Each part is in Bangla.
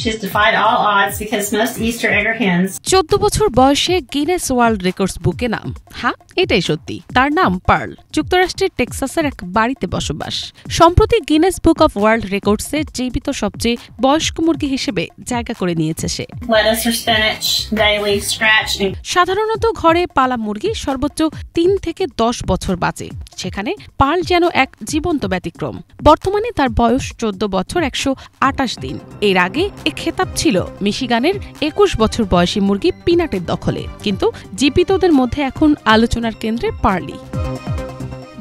She's defied all odds because most Easter egger hens. 14 বছর বয়সে গিনেস ওয়ার্ল্ড রেকর্ডস বুকে নাম। হ্যাঁ, এটাই সত্যি। তার নাম পার্ল। যুক্তরাষ্ট্রের টেক্সাসের এক বাড়িতে বসবাস। সম্প্রতি গিনেস বুক অফ ওয়ার্ল্ড রেকর্ডসে জীবিত সবচেয়ে বয়স্ক মুরগি হিসেবে জায়গা করে নিয়েছে সে। Lettuce or spinach, daily scratch. সাধারণত ঘরে পালা মুরগি সর্বোচ্চ 3 থেকে 10 বছর বাঁচে, সেখানে পার্ল যেন এক জীবন্ত ব্যতিক্রম। বর্তমানে তার বয়স 14 বছর 128 দিন। এর আগে এ খেতাব ছিল মিশিগানের 21 বছর বয়সী মুরগি পিনাটের দখলে, কিন্তু জীবিতদের মধ্যে এখন আলোচনার কেন্দ্রে পার্লি।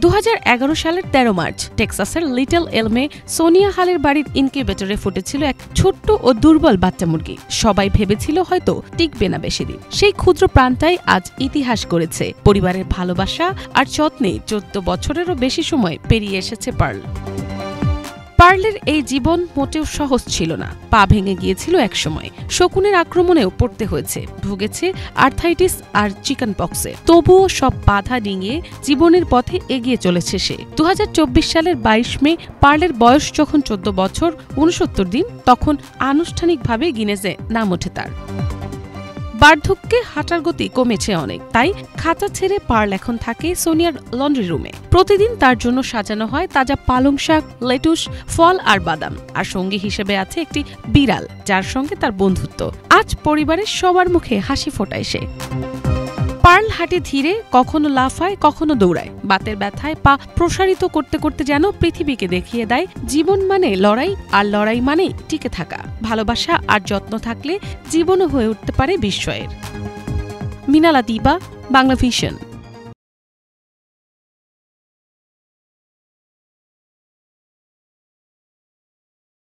2011 সালের 13 মার্চ টেক্সাসের লিটল এলমে সোনিয়া হালের বাড়ির ইনকিউবেটরে ফুটেছিল এক ছোট্ট ও দুর্বল বাচ্চা মুরগি। সবাই ভেবেছিল হয়তো টিকবে না বেশি দিন। সেই ক্ষুদ্র প্রাণটাই আজ ইতিহাস করেছে। পরিবারের ভালোবাসা আর যত্নে 14 বছরেরও বেশি সময় পেরিয়ে এসেছে পার্ল। পার্লের এই জীবন মোটেও সহজ ছিল না। পা ভেঙে গিয়েছিল একসময়, শকুনের আক্রমণেও পড়তে হয়েছে, ভুগেছে আর্থাইটিস আর চিকেন পক্সে। তবুও সব বাধা ডিঙিয়ে জীবনের পথে এগিয়ে চলেছে সে। 2024 সালের 22 মে পার্লের বয়স যখন 14 বছর 69 দিন, তখন আনুষ্ঠানিকভাবে গিনেসে নাম ওঠে তার। বার্ধক্যে হাঁটার গতি কমেছে অনেক, তাই খাঁচা ছেড়ে পার্ল এখন থাকে সোনিয়ার লন্ড্রি রুমে। প্রতিদিন তার জন্য সাজানো হয় তাজা পালং শাক, লেটুস, ফল আর বাদাম, আর সঙ্গী হিসেবে আছে একটি বিড়াল যার সঙ্গে তার বন্ধুত্ব। আজ পরিবারের সবার মুখে হাসি ফোটায় সে। পার্ল হাঁটে ধীরে, কখনো লাফায়, কখনো দৌড়ায়। বাতের ব্যথায় পা প্রসারিত করতে করতে যেন পৃথিবীকে দেখিয়ে দেয় জীবন মানে লড়াই, আর লড়াই মানে টিকে থাকা। ভালোবাসা আর যত্ন থাকলে জীবনও হয়ে উঠতে পারে বিস্ময়ের। মিনালা দিবা, বাংলা ভিশন।